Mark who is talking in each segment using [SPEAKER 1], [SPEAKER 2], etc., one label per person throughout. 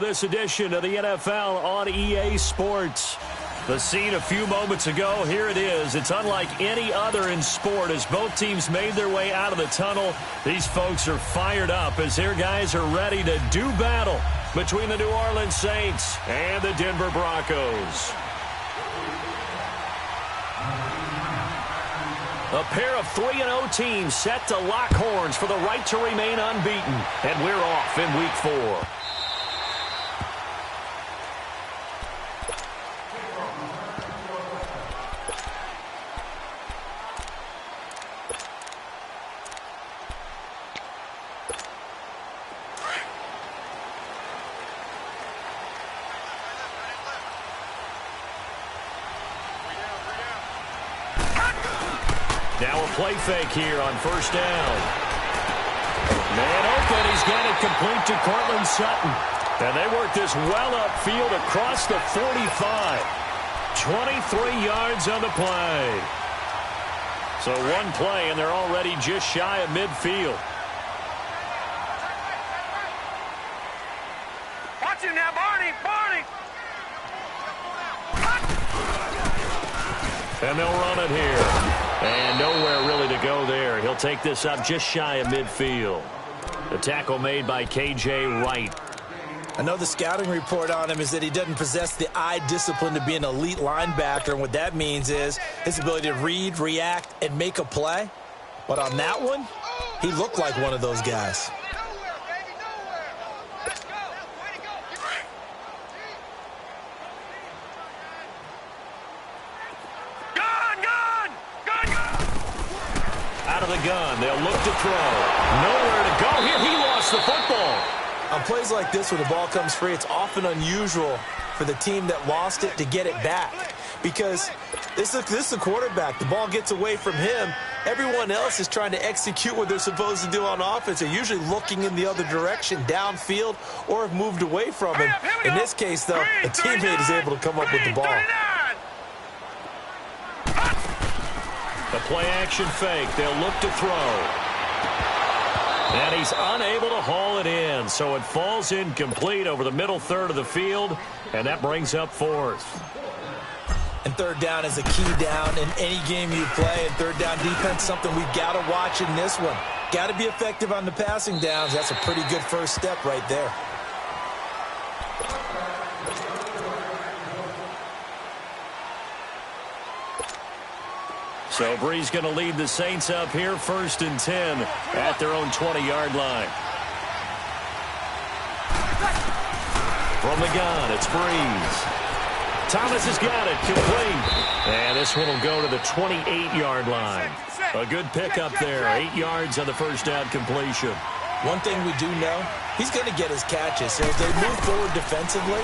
[SPEAKER 1] this edition of the NFL on EA Sports. The scene a few moments ago, here it is. It's unlike any other in sport as both teams made their way out of the tunnel. These folks are fired up as their guys are ready to do battle between the New Orleans Saints and the Denver Broncos. A pair of 3-0 teams set to lock horns for the right to remain unbeaten. And we're off in Week 4. Now a play fake here on first down. Man open, he's got it complete to Cortland Sutton. And they work this well upfield across the 45. 23 yards on the play. So one play, and they're already just shy of midfield.
[SPEAKER 2] Watch him now, Barney! Barney!
[SPEAKER 1] And they'll run it here. And nowhere really to go there. He'll take this up just shy of midfield. The tackle made by K.J. Wright.
[SPEAKER 3] I know the scouting report on him is that he doesn't possess the eye discipline to be an elite linebacker. And what that means is his ability to read, react, and make a play. But on that one, he looked like one of those guys.
[SPEAKER 1] Out of the gun, they'll look to throw. Nowhere to go here. He lost the football.
[SPEAKER 3] On plays like this, when the ball comes free, it's often unusual for the team that lost it to get it back. Because this is the quarterback. The ball gets away from him. Everyone else is trying to execute what they're supposed to do on offense. They're usually looking in the other direction, downfield, or have moved away from him. In this case, though, a teammate is able to come up with the ball.
[SPEAKER 1] The play-action fake. They'll look to throw. And he's unable to haul it in, so it falls incomplete over the middle third of the field, and that brings up fourth.
[SPEAKER 3] And third down is a key down in any game you play, and third down defense, something we've got to watch in this one. Got to be effective on the passing downs. That's a pretty good first step right there.
[SPEAKER 1] So Bree's going to lead the Saints up here, 1st and 10 at their own 20-yard line. From the gun, it's Breeze. Thomas has got it, complete. And this one will go to the 28-yard line. A good pickup there, 8 yards on the first down completion.
[SPEAKER 3] One thing we do know, he's going to get his catches. So as they move forward defensively,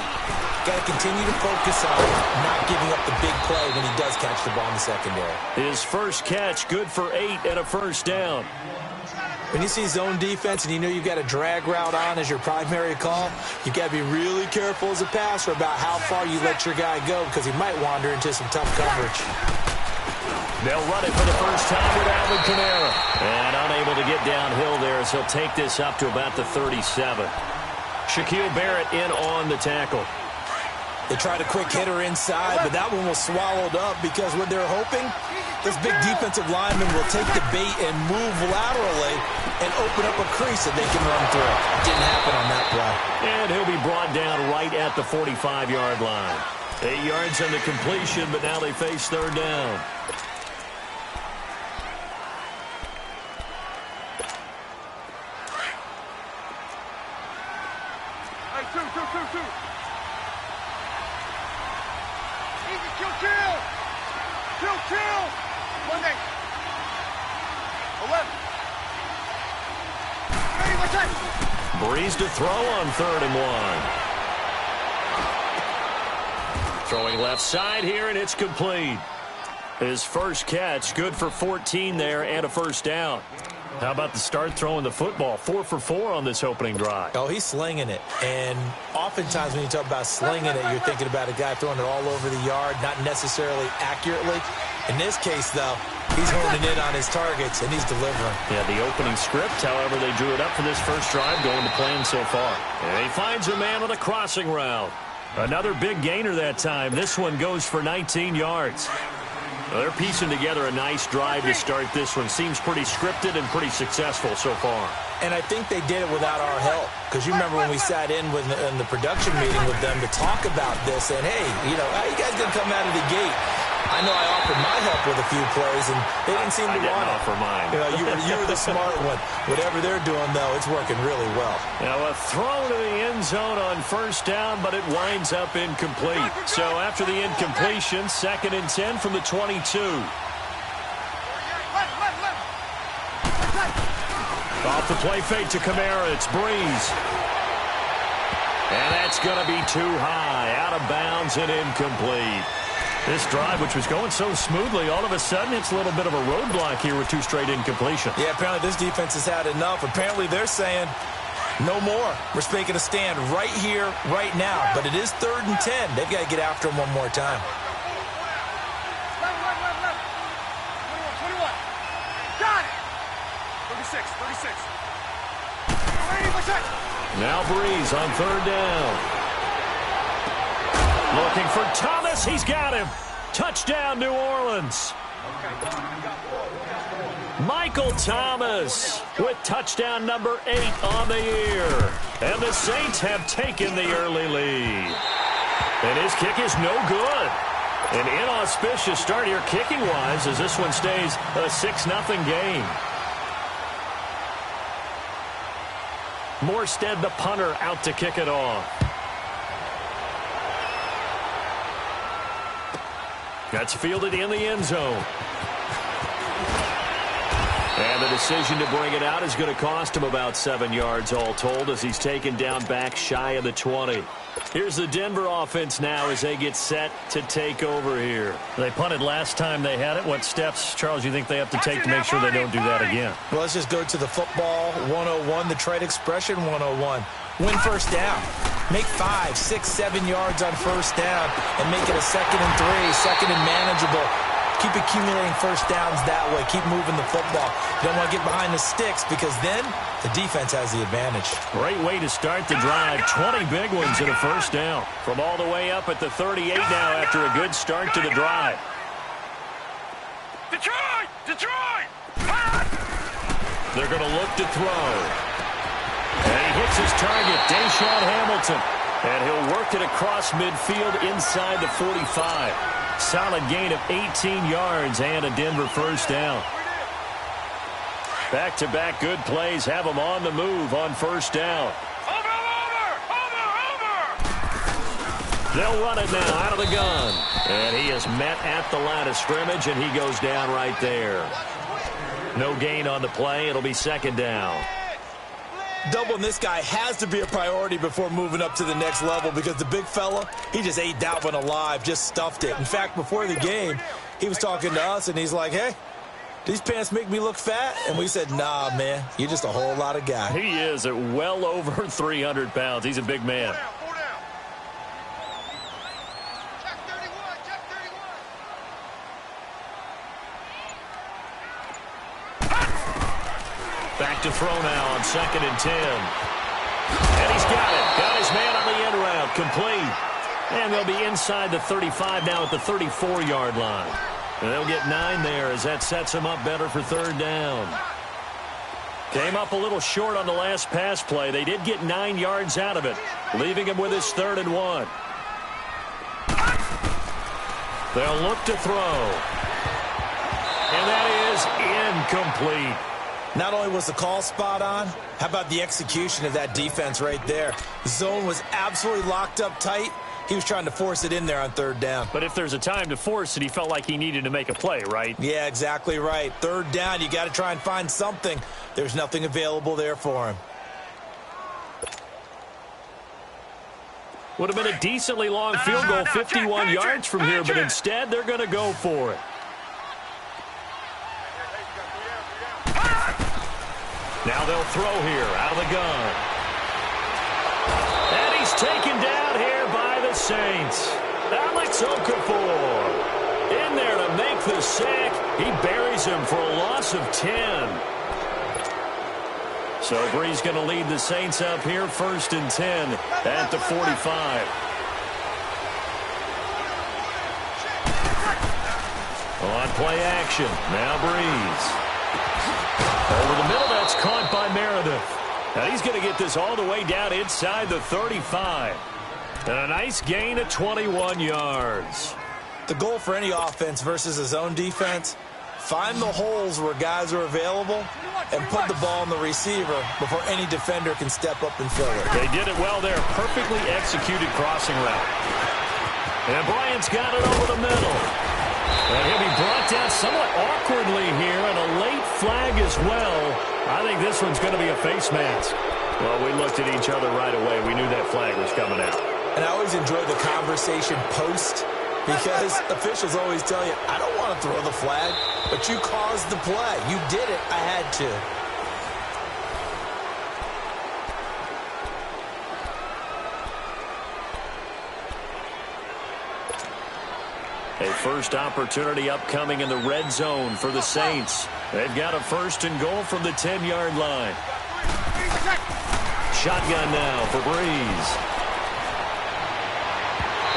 [SPEAKER 3] got to continue to focus on not giving up the big play when he does catch the ball in the secondary.
[SPEAKER 1] His first catch, good for 8 and a first down.
[SPEAKER 3] When you see zone defense and you know you've got a drag route on as your primary call, you've got to be really careful as a passer about how far you let your guy go because he might wander into some tough coverage.
[SPEAKER 1] They'll run it for the first time with Alvin Kamara. And unable to get downhill there as he'll take this up to about the 37. Shaquille Barrett in on the tackle.
[SPEAKER 3] They tried a quick hitter inside, but that one was swallowed up because what they're hoping, this big defensive lineman will take the bait and move laterally and open up a crease that they can run through. Didn't happen on that play.
[SPEAKER 1] And he'll be brought down right at the 45-yard line. 8 yards on the completion, but now they face third down.
[SPEAKER 2] Two. Kill! Monday. 11.
[SPEAKER 1] Breeze to throw on 3rd and 1. Throwing left side here, and it's complete. His first catch, good for 14 there and a first down. How about the start throwing the football? 4 for 4 on this opening drive.
[SPEAKER 3] Oh, he's slinging it. And oftentimes when you talk about slinging it, you're thinking about a guy throwing it all over the yard, not necessarily accurately. In this case, though, He's honing in on his targets, and he's delivering.
[SPEAKER 1] Yeah, the opening script, however, they drew it up for this first drive, going to plan so far. And he finds a man on a crossing route. Another big gainer that time. This one goes for 19 yards. Well, they're piecing together a nice drive to start this one. Seems pretty scripted and pretty successful so far.
[SPEAKER 3] And I think they did it without our help. Because you remember when we sat in the production meeting with them to talk about this, and, hey, you know, how you guys going to come out of the gate? I know I offered my help with a few plays, and they didn't seem to want it.
[SPEAKER 1] I didn't offer mine.
[SPEAKER 3] You know, you were the smart one. Whatever they're doing, though, it's working really well.
[SPEAKER 1] Now a throw to the end zone on first down, but it winds up incomplete. So after the incompletion, 2nd and 10 from the 22. Off the play fake to Kamara, it's Breeze. And that's going to be too high, out of bounds and incomplete. This drive, which was going so smoothly, all of a sudden it's a little bit of a roadblock here with 2 straight incompletions.
[SPEAKER 3] Yeah, apparently this defense has had enough. Apparently they're saying no more. We're making a stand right here, right now. But it is 3rd and 10. They've got to get after him one more time.
[SPEAKER 2] 21. Got it. 36.
[SPEAKER 1] Now Breeze on 3rd down. Looking for Thomas. He's got him. Touchdown, New Orleans. Michael Thomas with touchdown number 8 on the year. And the Saints have taken the early lead. And his kick is no good. An inauspicious start here kicking-wise as this one stays a 6-0 game. Morstead, the punter, out to kick it off. That's fielded in the end zone. And the decision to bring it out is going to cost him about 7 yards all told as he's taken down back shy of the 20. Here's the Denver offense now as they get set to take over here. They punted last time they had it. What steps, Charles, you think they have to take to make sure they don't do that again?
[SPEAKER 3] Well, let's just go to the football 101, the trade expression 101. Win first down. Make 5, 6, 7 yards on first down and make it a 2nd and 3, 2nd and manageable. Keep accumulating first downs that way. Keep moving the football. You don't want to get behind the sticks because then the defense has the advantage.
[SPEAKER 1] Great way to start the drive. 20 big ones and a first down. From all the way up at the 38 now after a good start to the drive.
[SPEAKER 2] Detroit!
[SPEAKER 1] They're going to look to throw. And he hits his target, Deshaun Hamilton. And he'll work it across midfield inside the 45. Solid gain of 18 yards and a Denver first down. Back-to-back good plays have them on the move on first down.
[SPEAKER 2] Over!
[SPEAKER 1] They'll run it now out of the gun. And he is met at the line of scrimmage, and he goes down right there. No gain on the play. It'll be 2nd down.
[SPEAKER 3] Doubling this guy has to be a priority before moving up to the next level because the big fella, he just ate that one alive, just stuffed it. In fact, before the game, he was talking to us, and he's like, hey, these pants make me look fat? And we said, nah, man, you're just a whole lot of guy.
[SPEAKER 1] He is at well over 300 pounds. He's a big man. Back to throw now on 2nd and 10. And he's got it. Got his man on the end route. Complete. And they'll be inside the 35 now at the 34-yard line. And they'll get 9 there as that sets them up better for 3rd down. Came up a little short on the last pass play. They did get 9 yards out of it, leaving him with his 3rd and 1. They'll look to throw. And that is incomplete.
[SPEAKER 3] Not only was the call spot on, how about the execution of that defense right there? The zone was absolutely locked up tight. He was trying to force it in there on 3rd down.
[SPEAKER 1] But if there's a time to force it, he felt like he needed to make a play, right?
[SPEAKER 3] Yeah, exactly right. 3rd down, you got to try and find something. There's nothing available there for him.
[SPEAKER 1] Would have been a decently long field goal, 51 yards from here, but instead they're going to go for it. Now they'll throw here out of the gun. And he's taken down here by the Saints. Alex Okafor in there to make the sack. He buries him for a loss of 10. So Bree's going to lead the Saints up here, 1st and 10 at the 45. On play action, now Breeze. Over the middle, that's caught by Meredith. Now he's going to get this all the way down inside the 35. And a nice gain of 21 yards.
[SPEAKER 3] The goal for any offense versus his own defense, find the holes where guys are available and put the ball in the receiver before any defender can step up and fill it.
[SPEAKER 1] They did it well there. Perfectly executed crossing route. And Bryant's got it over the middle. And he'll be brought down somewhat awkwardly here, and a late flag as well. I think this one's going to be a face mask. Well, we looked at each other right away. We knew that flag was coming out.
[SPEAKER 3] And I always enjoy the conversation post, because officials always tell you, I don't want to throw the flag, but you caused the play. You did it. I had to.
[SPEAKER 1] A first opportunity upcoming in the red zone for the Saints. They've got a 1st and goal from the 10-yard line. Shotgun now for Breeze.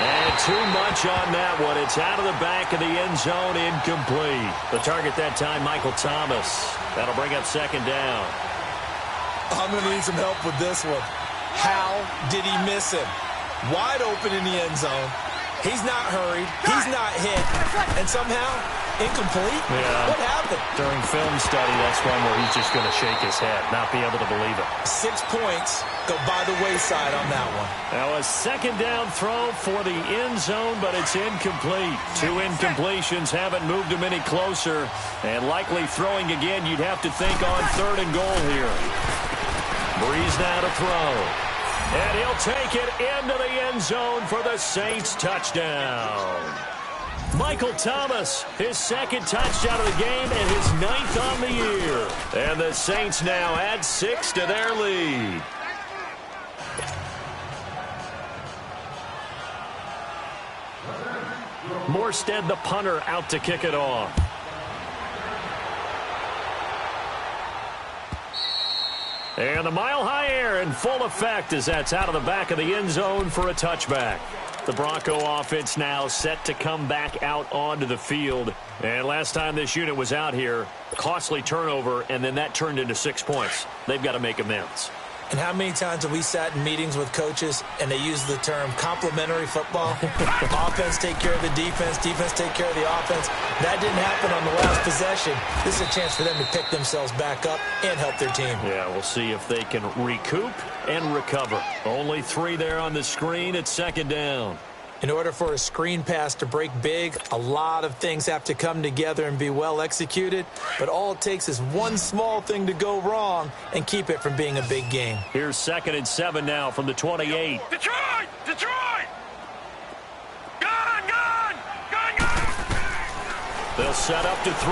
[SPEAKER 1] And too much on that one. It's out of the back of the end zone, incomplete. The target that time, Michael Thomas. That'll bring up 2nd down.
[SPEAKER 3] I'm going to need some help with this one. How did he miss him? Wide open in the end zone. He's not hurried. He's not hit. And somehow, incomplete?
[SPEAKER 1] Yeah.
[SPEAKER 3] What happened?
[SPEAKER 1] During film study, that's one where he's just going to shake his head, not be able to believe it.
[SPEAKER 3] 6 points go by the wayside on that one.
[SPEAKER 1] Now a 2nd down throw for the end zone, but it's incomplete. 2 incompletions haven't moved him any closer. And likely throwing again, you'd have to think on 3rd and goal here. Breeze now to throw. And he'll take it into the end zone for the Saints touchdown. Michael Thomas, his 2nd touchdown of the game and his 9th on the year. And the Saints now add 6 to their lead. Morstead, the punter, out to kick it off. And the mile-high air in full effect as that's out of the back of the end zone for a touchback. The Bronco offense now set to come back out onto the field. And last time this unit was out here, costly turnover, and then that turned into 6 points. They've got to make amends.
[SPEAKER 3] And how many times have we sat in meetings with coaches and they use the term complementary football? Offense take care of the defense, defense take care of the offense. That didn't happen on the last possession. This is a chance for them to pick themselves back up and help their team.
[SPEAKER 1] Yeah, we'll see if they can recoup and recover. Only 3 there on the screen at 2nd down.
[SPEAKER 3] In order for a screen pass to break big, a lot of things have to come together and be well executed. But all it takes is one small thing to go wrong and keep it from being a big game.
[SPEAKER 1] Here's 2nd and 7 now from the 28.
[SPEAKER 2] Detroit! Detroit! Gun! Gun! Gun! Gun!
[SPEAKER 1] They'll set up to throw.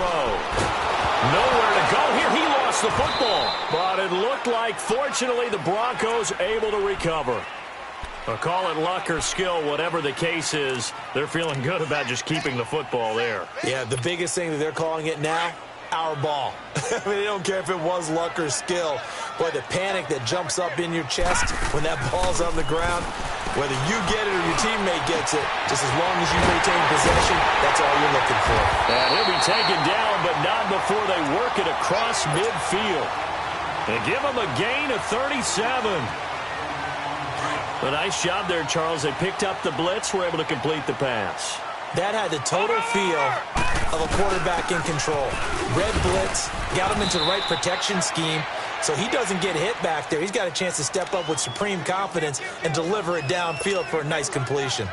[SPEAKER 1] Nowhere to go here. He lost the football. But it looked like, fortunately, the Broncos able to recover. I'll call it luck or skill, whatever the case is. They're feeling good about just keeping the football there.
[SPEAKER 3] Yeah, the biggest thing that they're calling it now, our ball. I mean, they don't care if it was luck or skill. Boy, the panic that jumps up in your chest when that ball's on the ground, whether you get it or your teammate gets it, just as long as you retain possession, that's all you're looking for.
[SPEAKER 1] And he'll be taken down, but not before they work it across midfield. And give him a gain of 37. A nice job there, Charles. They picked up the blitz, were able to complete the pass.
[SPEAKER 3] That had the total feel of a quarterback in control. Red blitz, got him into the right protection scheme, so he doesn't get hit back there. He's got a chance to step up with supreme confidence and deliver it downfield for a nice completion.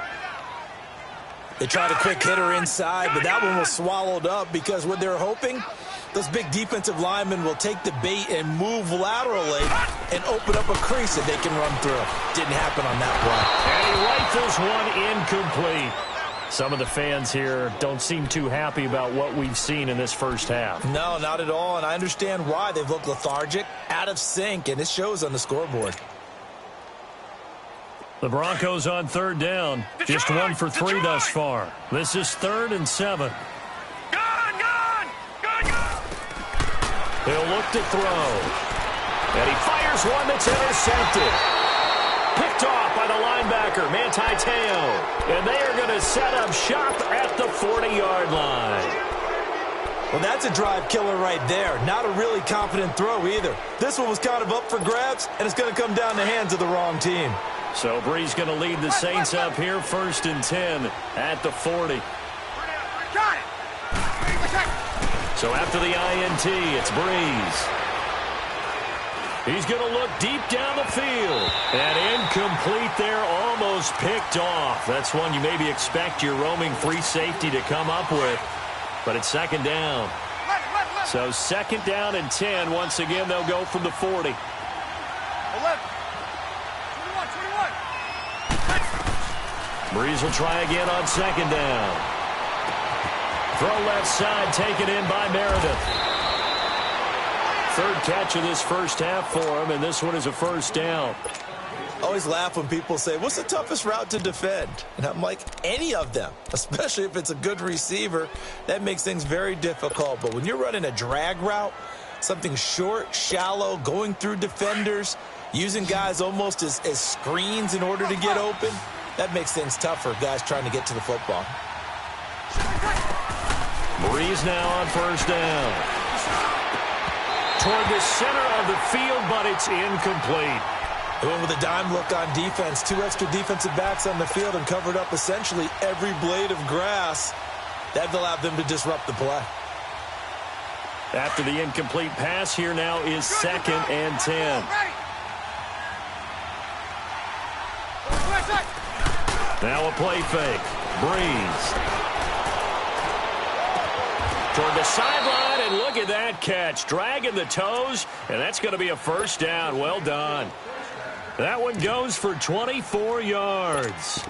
[SPEAKER 3] They tried a quick hitter inside, but that one was swallowed up because what they're hoping, those big defensive linemen will take the bait and move laterally and open up a crease that they can run through. Didn't happen on that play.
[SPEAKER 1] And he rifles one incomplete. Some of the fans here don't seem too happy about what we've seen in this first half.
[SPEAKER 3] No, not at all, and I understand why. They've looked lethargic, out of sync, and it shows on the scoreboard.
[SPEAKER 1] The Broncos on third down. Just 1 for 3 thus far. This is 3rd and 7.
[SPEAKER 2] Gone!
[SPEAKER 1] He'll look to throw. And he fires one that's intercepted. Picked off by the linebacker, Manti Te'o. And they are going to set up shop at the 40-yard line.
[SPEAKER 3] Well, that's a drive killer right there. Not a really confident throw either. This one was kind of up for grabs, and it's going to come down the hands of the wrong team.
[SPEAKER 1] So Brees going to lead the Saints up here, 1st and 10 at the 40. So after the INT, it's Brees. He's going to look deep down the field. And incomplete there, almost picked off. That's one you maybe expect your roaming free safety to come up with. But it's 2nd down. So 2nd down and 10. Once again, they'll go from the 40.
[SPEAKER 2] 11. 21.
[SPEAKER 1] Brees will try again on 2nd down. Throw left side, taken in by Meredith. 3rd catch of this first half for him, and this one is a 1st down.
[SPEAKER 3] I always laugh when people say, what's the toughest route to defend? And I'm like, any of them, especially if it's a good receiver. That makes things very difficult. But when you're running a drag route, something short, shallow, going through defenders, using guys almost as screens in order to get open, that makes things tough for guys trying to get to the football.
[SPEAKER 1] Brees now on 1st down. Toward the center of the field, but it's incomplete.
[SPEAKER 3] They went with a dime look on defense. 2 extra defensive backs on the field and covered up essentially every blade of grass. That allowed them to disrupt the play.
[SPEAKER 1] After the incomplete pass, here now is 2nd and 10. Now a play fake. Brees. Toward the sideline, and look at that catch. Dragging the toes, and that's going to be a 1st down. Well done. That one goes for 24 yards.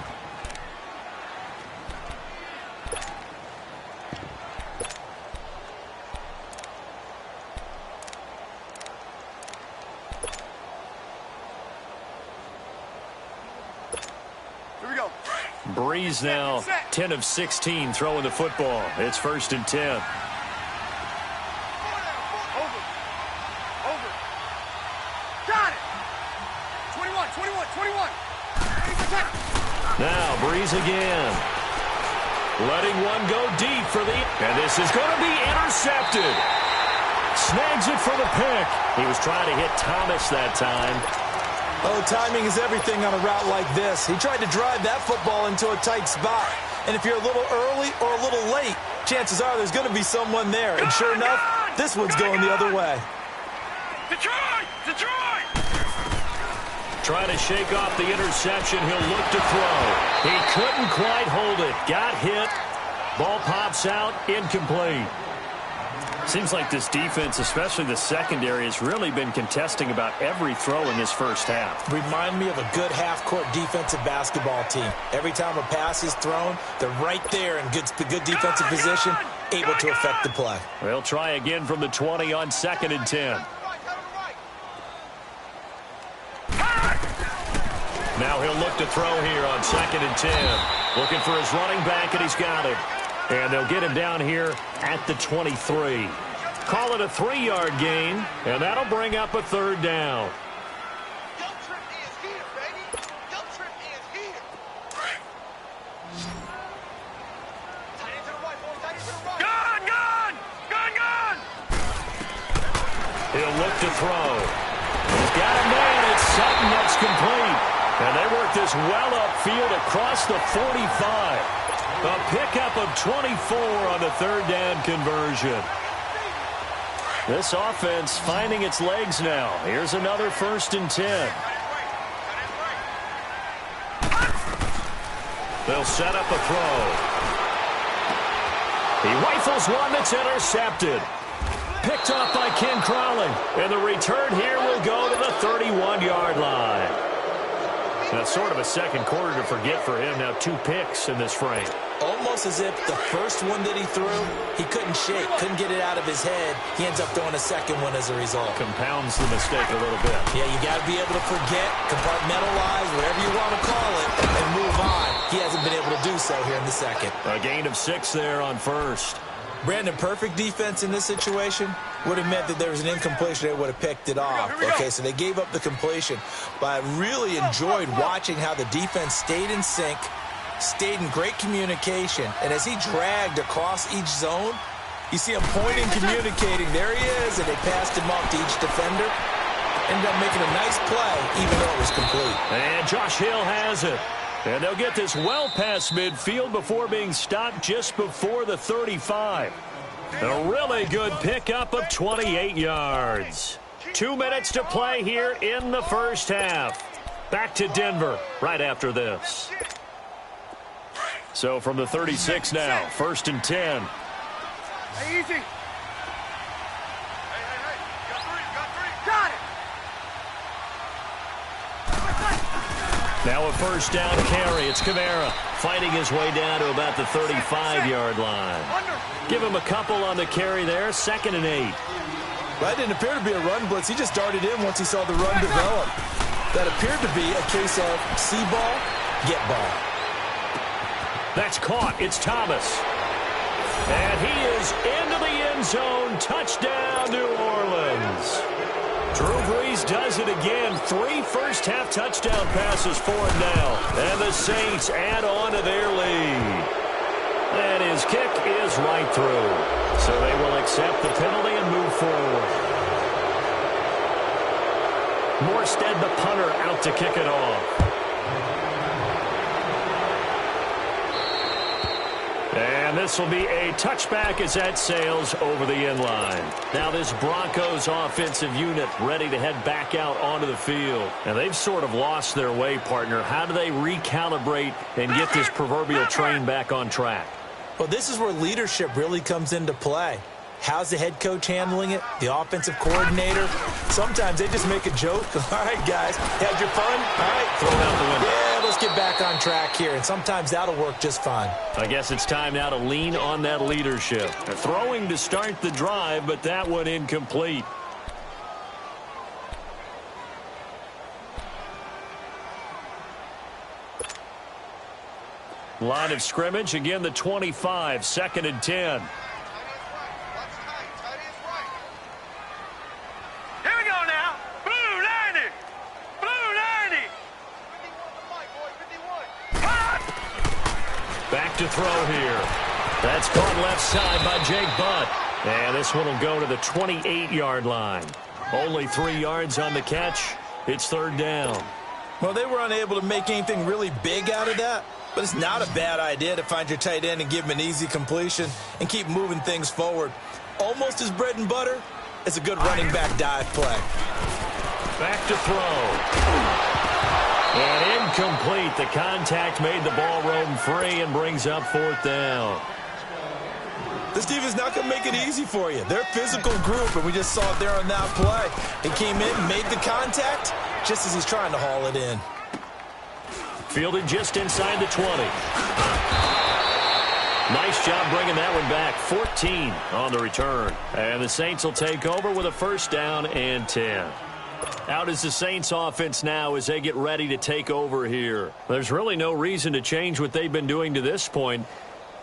[SPEAKER 2] Here we go.
[SPEAKER 1] Brees now 10 of 16 throwing the football. It's 1st and 10. Now Brees again. Letting one go deep for the... And this is going to be intercepted. Snags it for the pick. He was trying to hit Thomas that time.
[SPEAKER 3] Oh, timing is everything on a route like this. He tried to drive that football into a tight spot. And if you're a little early or a little late, chances are there's going to be someone there. And sure enough, this one's going the other way.
[SPEAKER 2] Detroit!
[SPEAKER 1] Trying to shake off the interception. He'll look to throw. He couldn't quite hold it. Got hit. Ball pops out. Incomplete. Seems like this defense, especially the secondary, has really been contesting about every throw in this first half.
[SPEAKER 3] Remind me of a good half-court defensive basketball team. Every time a pass is thrown, they're right there in good defensive position, able to affect the play.
[SPEAKER 1] They'll try again from the 20 on 2nd and 10. Now he'll look to throw here on 2nd and 10. Looking for his running back, and he's got it. And they'll get him down here at the 23. Call it a 3-yard gain, and that'll bring up a 3rd down.
[SPEAKER 2] Gone!
[SPEAKER 1] He'll look to throw. He's got a man. It's Sutton that's complete. And they work this well upfield across the 45. A pickup of 24 on the 3rd down conversion. This offense finding its legs now. Here's another 1st and 10. They'll set up a throw. He rifles one that's intercepted. Picked off by Ken Crowley. And the return here will go to the 31-yard line. And it's sort of a second quarter to forget for him. Now 2 picks in this frame.
[SPEAKER 3] Almost as if the first one that he threw, he couldn't shake, couldn't get it out of his head. He ends up throwing a second one as a result.
[SPEAKER 1] Compounds the mistake a little bit.
[SPEAKER 3] Yeah, you got to be able to forget, compartmentalize, whatever you want to call it, and move on. He hasn't been able to do so here in the second.
[SPEAKER 1] A gain of 6 there on first.
[SPEAKER 3] Brandon, perfect defense in this situation would have meant that there was an incompletion. They would have picked it off. Okay, so they gave up the completion. But I really enjoyed watching how the defense stayed in sync, stayed in great communication. And as he dragged across each zone, you see him pointing, communicating. There he is, and they passed him off to each defender. Ended up making a nice play, even though it was complete.
[SPEAKER 1] And Josh Hill has it. And they'll get this well past midfield before being stopped just before the 35. A really good pickup of 28 yards. 2 minutes to play here in the first half. Back to Denver right after this. So from the 36 now, 1st and 10.
[SPEAKER 2] Hey, easy. Hey. Got three. Got it.
[SPEAKER 1] Now a first down carry. It's Kamara fighting his way down to about the 35-yard line. Give him a couple on the carry there. 2nd and 8.
[SPEAKER 3] That didn't appear to be a run blitz. He just darted in once he saw the run develop. That appeared to be a case of see ball, get ball.
[SPEAKER 1] That's caught. It's Thomas. And he is into the end zone. Touchdown, New Orleans. Drew Brees does it again. 3 first-half touchdown passes for him now. And the Saints add on to their lead. And his kick is right through. So they will accept the penalty and move forward. Morstead, the punter, out to kick it off. And this will be a touchback as that sails over the end line. Now this Broncos offensive unit ready to head back out onto the field. And they've sort of lost their way, partner. How do they recalibrate and get this proverbial train back on track?
[SPEAKER 3] Well, this is where leadership really comes into play. How's the head coach handling it? The offensive coordinator? Sometimes they just make a joke. All right, guys, had your fun? All right,
[SPEAKER 1] throw it out the window.
[SPEAKER 3] Yeah, let's get back on track here. And sometimes that'll work just fine.
[SPEAKER 1] I guess it's time now to lean on that leadership. They're throwing to start the drive, but that one incomplete. Line of scrimmage, again the 25, 2nd and 10. Back to throw here. That's caught left side by Jake Butt. And this one will go to the 28-yard line. Only 3 yards on the catch. It's 3rd down.
[SPEAKER 3] Well, they were unable to make anything really big out of that. But it's not a bad idea to find your tight end and give him an easy completion and keep moving things forward. Almost as bread and butter as a good running back dive play.
[SPEAKER 1] Back to throw. And incomplete. The contact made the ball roam free and brings up 4th down.
[SPEAKER 3] This defense not going to make it easy for you. They're a physical group, and we just saw it there on that play. He came in, made the contact, just as he's trying to haul it in.
[SPEAKER 1] Fielded just inside the 20. Nice job bringing that one back. 14 on the return. And the Saints will take over with a 1st down and 10. Out is the Saints offense now as they get ready to take over here. There's really no reason to change what they've been doing to this point.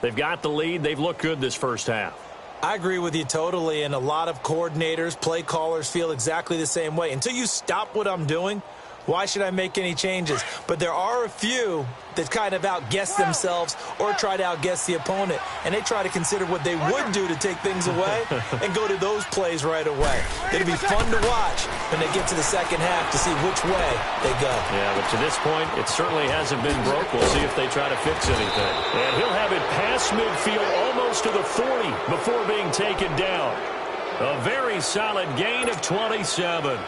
[SPEAKER 1] They've got the lead. They've looked good this first half.
[SPEAKER 3] I agree with you totally, and a lot of coordinators, play callers feel exactly the same way. Until you stop what I'm doing, why should I make any changes? But there are a few that kind of outguess themselves or try to outguess the opponent, and they try to consider what they would do to take things away and go to those plays right away. It'll be fun to watch when they get to the second half to see which way they go.
[SPEAKER 1] Yeah, but to this point, it certainly hasn't been broke. We'll see if they try to fix anything. And he'll have it past midfield almost to the 40 before being taken down. A very solid gain of 27.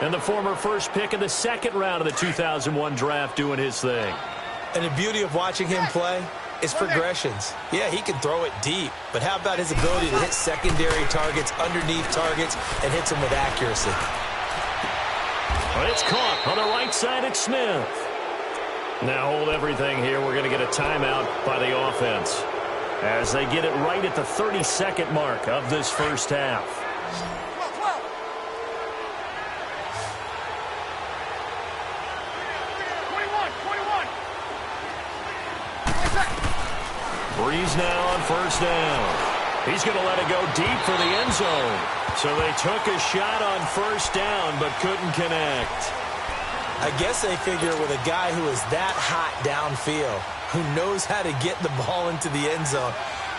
[SPEAKER 1] And the former first pick in the 2nd round of the 2001 draft doing his thing.
[SPEAKER 3] And the beauty of watching him play is progressions. Yeah, he can throw it deep, but how about his ability to hit secondary targets, underneath targets, and hits them with accuracy?
[SPEAKER 1] It's caught on the right side at Smith. Now hold everything here. We're going to get a timeout by the offense as they get it right at the 30-second mark of this first half.
[SPEAKER 2] 21.
[SPEAKER 1] Breeze now on first down. He's going to let it go deep for the end zone. So they took a shot on first down but couldn't connect.
[SPEAKER 3] I guess they figure with a guy who is that hot downfield, who knows how to get the ball into the end zone,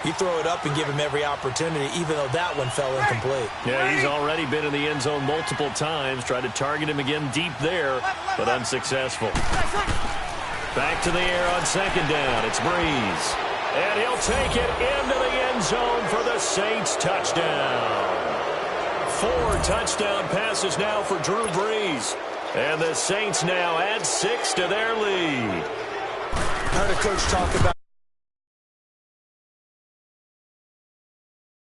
[SPEAKER 3] you throw it up and give him every opportunity, even though that one fell incomplete.
[SPEAKER 1] Yeah, he's already been in the end zone multiple times, tried to target him again deep there, but unsuccessful. Back to the air on second down. It's Breeze. And he'll take it into the end zone for the Saints touchdown. 4 touchdown passes now for Drew Brees. And the Saints now add 6 to their lead.
[SPEAKER 3] I heard a coach talk about